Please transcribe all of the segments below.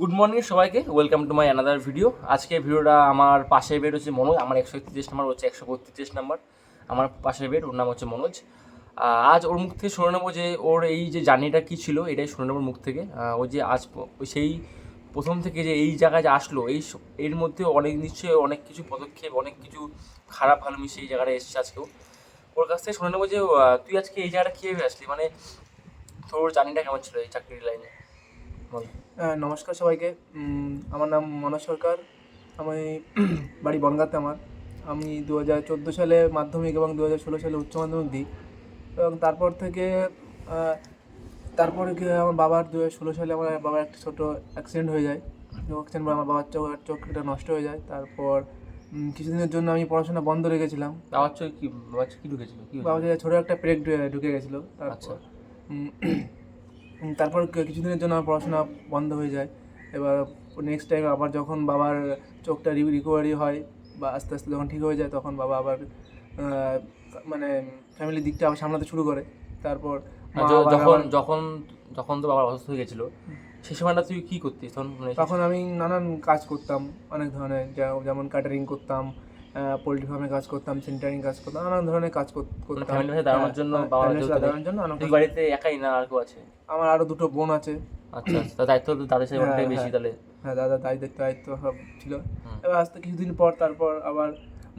Good morning সবাইকে, welcome to my another video. আজকে ভিডিওটা আমার পাশের বেড হচ্ছে মনোজ, আমার 131 নাম্বার হচ্ছে 132 নাম্বার। আমার পাশের বেড, ওর নাম হচ্ছে মনোজ। আজ ওর মুখ থেকে শুনে নেবো যে ওর এই যে জার্নিটা কী ছিল, এটাই শুনে নেবো মুখ থেকে। ও যে আজ সেই প্রথম থেকে যে এই জায়গায় যে আসলো, এর মধ্যে অনেক নিশ্চয়ই অনেক কিছু পদক্ষেপ, অনেক কিছু খারাপ ভালো মিশে এই জায়গাটা এসেছে আজকেও। ওর কাছ থেকে শুনে নেবো যে তুই আজকে এই জায়গাটা কীভাবে আসলি, মানে তোর জার্নিটা কেমন ছিল এই চাকরির লাইনে, বল। নমস্কার সবাইকে। আমার নাম মনোজ সরকার। আমি বাড়ি বনগাঁতে আমার। আমি 2014 সালে মাধ্যমিক এবং 2016 সালে উচ্চ মাধ্যমিক দিই, এবং তারপর থেকে তারপরে আমার বাবার 2016 সালে আমার বাবার একটা ছোটো অ্যাক্সিডেন্ট হয়ে যায়। অ্যাক্সিডেন্ট পরে আমার বাবার চোখটা নষ্ট হয়ে যায়। তারপর কিছুদিনের জন্য আমি পড়াশোনা বন্ধ রেখেছিলাম। বাবার কি ঢুকেছিল, কি বাবার ছোটো একটা প্রেগ ঢুকে গেছিলো। আচ্ছা। তারপর কিছুদিনের জন্য আমার পড়াশোনা বন্ধ হয়ে যায়। এবার নেক্সট টাইম আবার যখন বাবার চোখটা রিকভারি হয় বা আস্তে আস্তে যখন ঠিক হয়ে যায়, তখন বাবা আবার মানে ফ্যামিলির দিকটা আবার সামলাতে শুরু করে। তারপর যখন যখন যখন তো বাবার অসুস্থ হয়ে গেছিলো, সেই সময়টা তুই কী করতিস তখন? তখন আমি নানান কাজ করতাম, অনেক ধরনের, যেমন ক্যাটারিং করতাম, পোলট্রি ফার্মে কাজ করতাম, সেন্টারিং কাজ করতাম, নানান ধরনের কাজ করতাম। ফ্যামিলির সাথে দাঁড়ানোর জন্য, দাঁড়ানোর জন্য তুই বাড়িতে একাই না আর কেউ আছে? আমার আরও দুটো বোন আছে। আচ্ছা, তার দায়িত্ব তো তাদের সাথে অনেকটাই বেশি তাহলে। হ্যাঁ, দাদা দায়িত্ব সব ছিল। এবার আসতে কিছুদিন পর তারপর আবার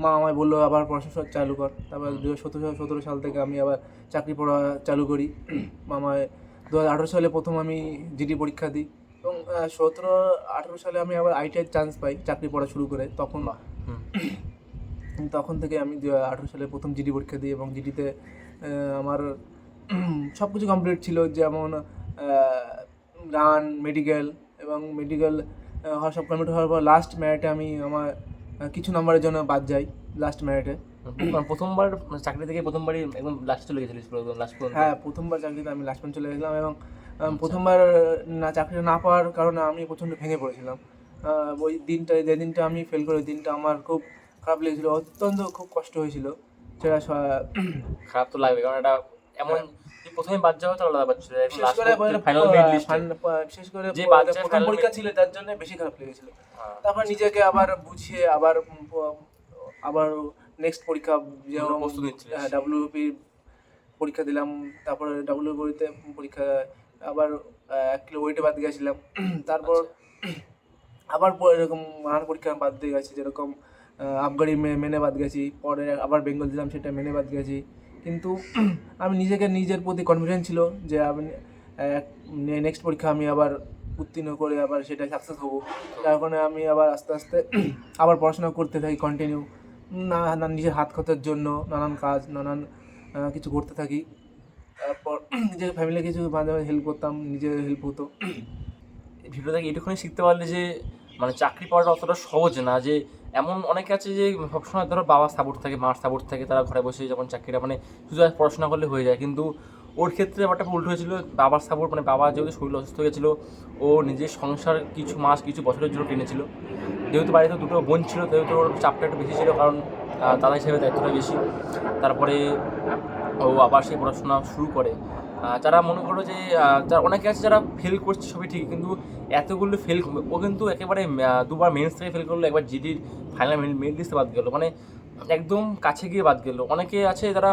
মা আমায় বললো আবার পড়াশোনা চালু কর। তারপর 2017 সাল থেকে আমি আবার চাকরি পড়া চালু করি। মামায় 2018 সালে প্রথম আমি জিডি পরীক্ষা দিই, এবং 17-18 সালে আমি আবার আইটিআই চান্স পাই চাকরি পড়া শুরু করে। তখন থেকে আমি 2018 সালে প্রথম জিডি পরীক্ষা দিই, এবং জিডিতে আমার সব কিছু কমপ্লিট ছিল, যেমন রান, মেডিকেল, এবং মেডিকেল সব কমপ্লিট হওয়ার পর লাস্ট মেরিটে আমি আমার কিছু নাম্বারের জন্য বাদ যাই লাস্ট মেরিটে। প্রথমবার চাকরি থেকে প্রথমবারই একদম লাস্ট চলে গেছিলিস? হ্যাঁ, প্রথমবার চাকরিতে আমি লাস্ট পর্যন্ত চলে গেছিলাম, এবং প্রথমবার চাকরিটা না পাওয়ার কারণে আমি প্রচণ্ড ভেঙে পড়েছিলাম। ওই দিনটা, যে দিনটা আমি ফেল করে, ওই দিনটা আমার খুব খারাপ লেগেছিলো, অত্যন্ত খুব কষ্ট হয়েছিল সেটা। খারাপ তো লাগবে, কারণ এটা এমন প্রথমে বাদ যাওয়া তো আলাদা ব্যাপার ছিল। বিশেষ করে যে প্রথম পরীক্ষা ছিল, তার জন্য বেশি খারাপ লেগেছিল। তারপর নিজেকে আবার বুঝিয়ে আবার নেক্সট পরীক্ষা, যেমন ডাব্লিউপি পরীক্ষা দিলাম। তারপরে ডাব্লিউপিতে পরীক্ষা আবার 1 কিলো ওয়েটে বাদ গেছিলাম। তারপর আবার এরকম নানান পরীক্ষা বাদ দিয়ে গেছি, যেরকম আবগারি মেনে বাদ গেছি, পরে আবার বেঙ্গল দিলাম, সেটা মেনে বাদ গেছি। কিন্তু আমি নিজের প্রতি কনফিডেন্স ছিল যে আমি নেক্সট পরীক্ষা আমি আবার উত্তীর্ণ করে আবার সেটা সাকসেস হবো। তার কারণে আমি আবার আস্তে আস্তে আবার পড়াশোনা করতে থাকি কন্টিনিউ, নিজের হাত খরচের জন্য নানান কাজ, নানান কিছু করতে থাকি। তারপর নিজের ফ্যামিলি কিছু মাঝে মাঝে হেল্প করতাম, নিজের হেল্প হতো। ভিডিও থেকে এটুকুনি শিখতে পারলে যে মানে চাকরি পাওয়াটা অতটা সহজ না। যে এমন অনেকে আছে যে সবসময় ধরো বাবার সাপোর্ট থাকে, মার সাপোর্ট থাকে, তারা ঘরে বসে যখন চাকরিটা মানে শুধু পড়াশোনা করলে হয়ে যায়। কিন্তু ওর ক্ষেত্রে ব্যাপারটা উল্টো হয়েছিল। বাবার সাপোর্ট, মানে বাবা যেহেতু শরীর অসুস্থ হয়ে গেছিলো, ও নিজের সংসার কিছু মাস কিছু বছরের জন্য টেনেছিল। যেহেতু বাড়িতে দুটো বোন ছিল, যেহেতু ওর চাপটা একটু বেশি ছিল, কারণ দাদা হিসেবে দায়িত্বটা বেশি। তারপরে ও আবার সেই পড়াশোনা শুরু করে। যারা মনে করো যে যারা অনেকে আছে যারা ফেল করছে সবই ঠিক, কিন্তু এতগুলো ফেল, ও কিন্তু একেবারে দুবার মেন্স থেকে ফেল করলো, একবার জিডির ফাইনাল মেরিট লিস্টে বাদ গেলো, মানে একদম কাছে গিয়ে বাদ গেলো। অনেকে আছে যারা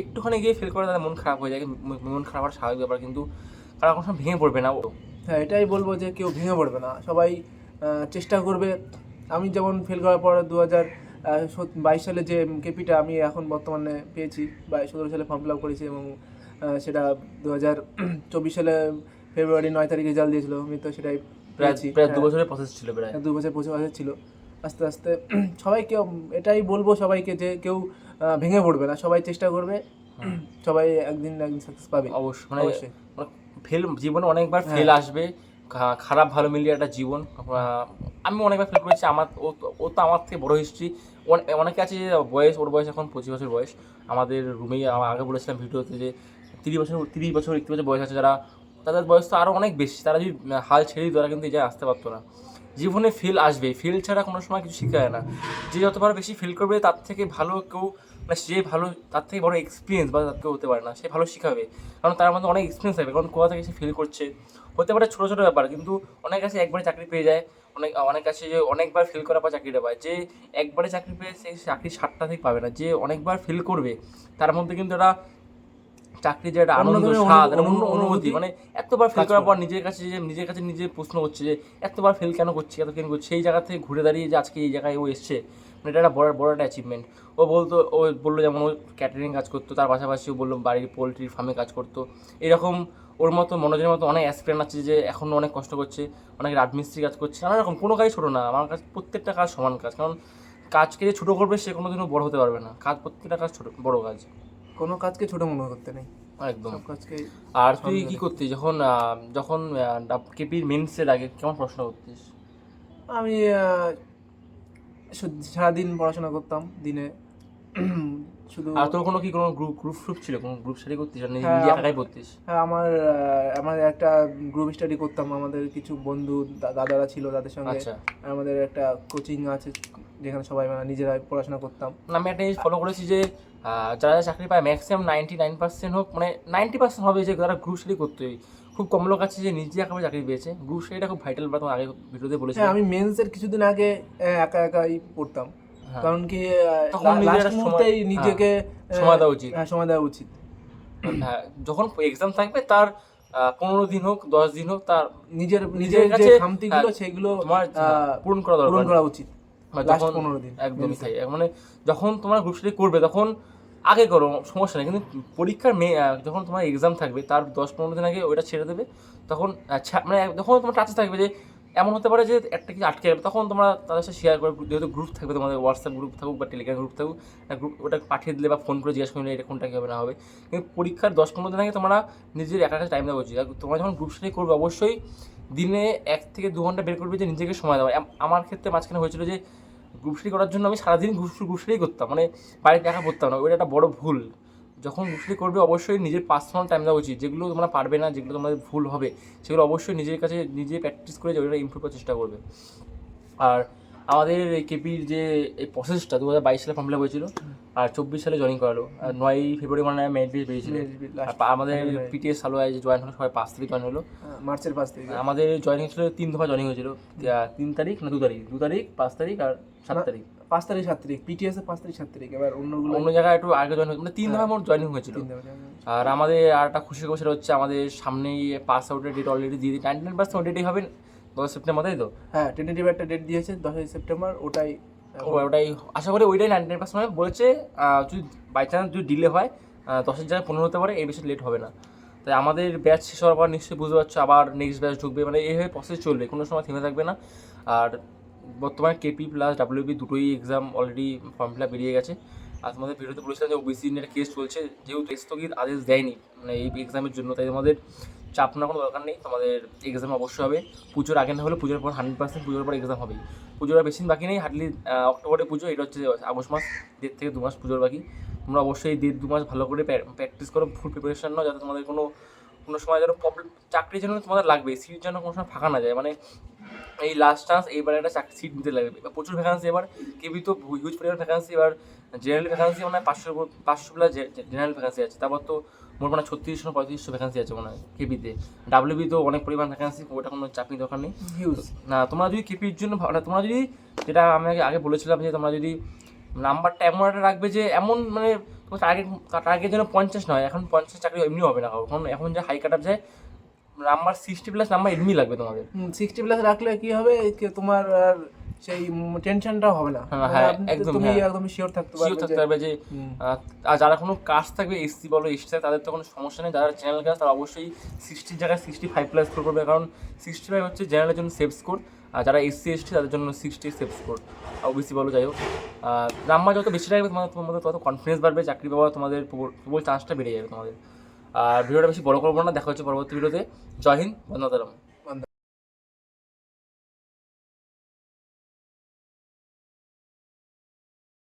একটুখানি গিয়ে ফেল করে, তাদের মন খারাপ হয়ে যায়। মন খারাপ হওয়ার স্বাভাবিক ব্যাপার, কিন্তু তারা কোনো সময় ভেঙে পড়বে না। হ্যাঁ, এটাই বলবো যে কেউ ভেঙে পড়বে না, সবাই চেষ্টা করবে। আমি যেমন ফেল করার পর 2022 সালে যে কেপিটা আমি এখন বর্তমানে পেয়েছি, 17 সালে ফর্ম ফিল আপ করেছি, এবং সেটা 2024 সালে ফেব্রুয়ারি 9 তারিখে রেজাল্ট দিয়েছিল। আমি তো সেটাই পেয়েছি। প্রায় 2 বছরের প্রসেস ছিল, প্রায় 2 বছর প্রসেস ছিল। আস্তে আস্তে সবাইকে এটাই বলবো, সবাইকে যে কেউ ভেঙে পড়বে না, সবাই চেষ্টা করবে, সবাই একদিন সাকসেস পাবে অবশ্যই। মানে ফেল জীবনে অনেকবার ফেল আসবে, খারাপ ভালো মিলিয়ে একটা জীবন। আমি অনেকবার ফেল করেছি। ও তো আমার থেকে বড়ো হিস্ট্রি। অনেকে আছে যে ওর বয়স এখন 25 বছর বয়স। আমাদের রুমেই আগে বলেছিলাম ভিডিওতে যে 30 বছর 31 বছর বয়স আছে যারা, তাদের বয়স তো আরও অনেক বেশি। তারা যদি হাল ছেড়ে দিত, তারা কিন্তু এই জায়গায় আসতে পারতো না। জীবনে ফেল আসবে, ফেল ছাড়া কোনো সময় কিছু শেখা যায় না। যে যতবার বেশি ফেল করবে, তার থেকে ভালো কেউ, মানে সে ভালো, তার থেকে বড় এক্সপিরিয়েন্স বা তার কেউ হতে পারে না। সে ভালো শেখাবে, কারণ তার মধ্যে অনেক এক্সপিরিয়েন্স থাকবে। কারণ কোথা থেকে সে ফেল করছে, হতে পারে ছোটো ছোটো ব্যাপার, কিন্তু অনেক কাছে একবারে চাকরি পেয়ে যায়, অনেক কাছে যে অনেকবার ফেল করার পর চাকরিটা পায়। যে একবারে চাকরি পেয়ে সেই চাকরি স্বাদটা ঠিক পাবে না, যে অনেকবার ফেল করবে তার মধ্যে কিন্তু একটা চাকরির যে একটা আনন্দ, স্বাদ, অনুভূতি, মানে এতবার ফেল করার পর নিজের কাছে নিজে প্রশ্ন করছে যে এতবার ফেল কেন করছি, এত কেন করছি, সেই জায়গা থেকে ঘুরে দাঁড়িয়ে যে আজকে এই জায়গায় ও এসছে, মানে এটা একটা বড় বড় একটা অ্যাচিভমেন্ট। ও বললো যেমন ও ক্যাটারিং কাজ করতো, তার পাশাপাশি ও বললো বাড়ির পোলট্রির ফার্মে কাজ করতো। এরকম ওর মতো মনোজের মতো অনেক অ্যাসপিরেন্ট আছে যে এখনও অনেক কষ্ট করছে, অনেক রাজমিস্ত্রি কাজ করছে, নানা রকম। কোনো কাজই ছোটো না, আমার কাছে প্রত্যেকটা কাজ সমান কাজ, কারণ কাজকে যে ছোটো করবে সে কোনোদিনও বড় হতে পারবে না। কাজ, প্রত্যেকটা কাজ ছোটো, বড় কাজ, কোনো কাজকে ছোট মনে করতে নেই, একদম। সব কাজকে। আর তুই কি করতিস যখন যখন কেপির মেন্সের আগে, কেমন পড়াশোনা করতিস? আমি সারাদিন পড়াশোনা করতাম দিনে শুধু। আর তোর কোনো গ্রুপ ছিল, কোনো গ্রুপ স্টাডি করতিস, আর হ্যাঁ, নিজে একাই পড়তিস? হ্যাঁ, আমার একটা গ্রুপ স্টাডি করতাম, আমাদের কিছু বন্ধু দাদারা ছিল, তাদের সঙ্গে আচ্ছা। আমাদের একটা কোচিং আছে যেখানে সবাই মানে নিজেরাই পড়াশোনা করতাম। আমি একটা জিনিস ফলো করেছি যে যারা চাকরি পায় ম্যাক্সিমাম 99% হোক, মানে 90% হবে যে যারা গ্রুপ স্টাডি করতে, খুব কম লোক আছে যে নিজে একেবারে চাকরি পেয়েছে। গ্রুপ স্টাডিটা খুব ভাইটাল, বা তোমার আগে ভিডিওতে বলেছি। হ্যাঁ, আমি মেন্সের কিছুদিন আগে একা একাই পড়তাম, কারণ কি তখন লাস্ট মুহূর্তেই নিজেকে সময় দেওয়া উচিত। হ্যাঁ, সময় দেওয়া উচিত। হ্যাঁ, যখন এক্সাম থাকবে তার 15 দিন হোক, 10 দিন হোক, তার নিজের নিজের যে কাছে খামতিগুলো সেগুলো তোমার পূরণ করা দরকার, পূরণ করা উচিত। যখন 15 দিন একদমই তাই, মানে যখন তোমার গ্রুপ স্টাডি করবে তখন আগে করো, সমস্যা নেই, কিন্তু পরীক্ষার যখন তোমার এক্সাম থাকবে তার 10-15 দিন আগে ওইটা ছেড়ে দেবে। তখন মানে যখন তোমার টাচে থাকবে যে এমন হতে পারে যে একটা কিছু আটকে যাবে, তখন তোমরা তাদের সাথে শেয়ার করে, যেহেতু গ্রুপ থাকবে তোমাদের, হোয়াটসঅ্যাপ গ্রুপ থাকুক বা টেলিগ্রাম গ্রুপ থাকুক, গ্রুপ ওটা পাঠিয়ে দিলে বা ফোন করে জিজ্ঞাসা করলে এটা কোনটা কী হবে না হবে। কিন্তু পরীক্ষার 10-15 দিন আগে তোমরা নিজের একা টাইম দেওয়া উচিত। আর তোমরা যখন গ্রুপ স্টাডি করবে অবশ্যই দিনে 1 থেকে 2 ঘন্টা বের করবে যে নিজেকে সময় দেওয়া। আমার ক্ষেত্রে মাঝখানে হয়েছিল যে গ্রুপ স্টাডি করার জন্য আমি সারাদিন গ্রুপ স্টাডি করতাম, মানে বাড়িতে একা পড়তাম না, ওইটা একটা বড় ভুল। যখন গ্রুপ স্টাডি করবে অবশ্যই নিজের পার্সোনাল টাইম দেওয়া উচিত। যেগুলো তোমরা পারবে না, যেগুলো তোমাদের ভুল হবে, সেগুলো অবশ্যই নিজের কাছে নিজে প্র্যাকটিস করে ওইটা ইমপ্রুভ করার চেষ্টা করবে। আর আমাদের এই কেপির যে এই প্রসেসটা 2022 সালে ফর্ম ফিল আপ হয়েছিল, আর 24 সালে জয়েন করালো, আর 9 ফেব্রুয়ারি মানে মেরিট লিস্ট বেরিয়েছিল। আমাদের পিটিএস সালোয়ায় যে জয়েন হলো সবাই 5 তারিখ জয়েন হলো, মার্চের 5 তারিখ। আমাদের জয়েনিং ছিল 3 দফা জয়েনিং হয়েছিল, 3 তারিখ না 2 তারিখ, 2 তারিখ, 5 তারিখ আর 7 তারিখ। 5 তারিখ 7 তারিখ পিটিএস এর 5 তারিখ 7 তারিখ, এবার অন্য জায়গায় একটু আগে জয়েন হয়েছিল, মানে 3 দফা মোট জয়েনিং হয়েছিল। আর আমাদের আর একটা খুশি খবর সেটা হচ্ছে আমাদের সামনেই পাস আউটের ডেট অলরেডি দিয়ে 99% ডেটই হবে 10 সেপ্টেম্বর, তাই তো? হ্যাঁ, টেন্টেটিভ একটা ডেট দিয়েছে 10 সেপ্টেম্বর, ওটাই আশা করি ওইটাই 99% বলেছে। যদি বাই চান্স যদি ডিলে হয় 10-এর জায়গায় 15 হতে পারে, এই বেশি লেট হবে না। তাই আমাদের ব্যাচ শেষ হওয়ার পর নিশ্চয়ই বুঝতে পারছো আবার নেক্সট ব্যাচ ঢুকবে, মানে এইভাবে প্রসেস চলবে, কোনো সময় থেমে থাকবে না। আর বর্তমানে কেপি প্লাস ডাব্লিউপি দুটোই exam already form fill up বেরিয়ে গেছে। আর তোমাদের ভিডিওতে বলেছিলাম যে ওবিসি নিয়ে একটা কেস চলছে, যেহেতু স্থগিত আদেশ দেয়নি মানে এই এক্সামের জন্য, তাই তোমাদের চাপ নেওয়ার কোনো দরকার নেই। তোমাদের এক্সাম অবশ্যই হবে, পুজোর আগে না হলে পুজোর পর 100% পুজোর পর এক্সাম হবেই। পুজোর আর বেশি দিন বাকি নেই, হার্ডলি অক্টোবরে পুজো, এটা হচ্ছে আগস্ট মাস, 1.5 থেকে 2 মাস পুজোর বাকি। তোমরা অবশ্যই 1.5-2 মাস ভালো করে প্র্যাকটিস করো, ফুল প্রিপারেশন নাও, যাতে তোমাদের কোনো সময় যেন প্রবলেম, চাকরির জন্য তোমাদের লাগবে, সিট যেন কোনো সময় ফাঁকা না যায়, মানে এই লাস্ট চান্স, এইবার একটা চাকরি সিট নিতে লাগবে। এবার প্রচুর ভ্যাকান্সি, এবার কেবি তো হিউজ পরিমাণ ভ্যাকান্সি, এবার জেনারেল ভ্যাকান্সি মানে 500 প্লাস জেনারেল ভ্যাকান্সি আছে, তারপর তো মোট মানে 3600-3500 ভ্যাকান্সি আছে মনে হয় কেপিতে। ডাব্লিউবি তো অনেক পরিমাণ ভ্যাকান্সি, ওটা কোনো চাকরি দরকার নেই, হিউজ না। তোমরা যদি কেপির জন্য তোমরা যদি, যেটা আমি আগে বলেছিলাম যে তোমরা যদি নাম্বারটা এমন একটা রাখবে যে এমন মানে তোমার টার্গেট যেন 50 নয়, এখন 50 চাকরি এমনি হবে না, এখন যে হাই কাট আপ যায়, নাম্বার 60+ নাম্বার এমনি লাগবে তোমাদের। 60+ রাখলে কি হবে, তোমার আর সেই টেনশনটা হবে না, তুমি একদম শিওর থাকতে পারবে যে আর যারা কোনো কাস্ট থাকবে, এসসি বলো এসটি, তাদের তো কোনো সমস্যা নেই। যারা জেনারেল কাস্ট তারা অবশ্যই 60 জায়গায় 65+ স্কোর করবে, কারণ 65 হচ্ছে জেনারেলের জন্য সেফ স্কোর, আর যারা এসসি এসটি তাদের জন্য 60 সেফ স্কোর, ওবিসি বলো যাই হোক। নাম্বার যত বেশি রাখবে তোমাদের তত কনফিডেন্স বাড়বে, চাকরি পাওয়ার তোমাদের প্রবল চান্সটা বেড়ে যাবে তোমাদের। আর ভিডিওটা বেশি বড় করবো না, দেখা হচ্ছে পরবর্তী ভিডিওতে। জয় হিন্দ, বন্দে মাতরম।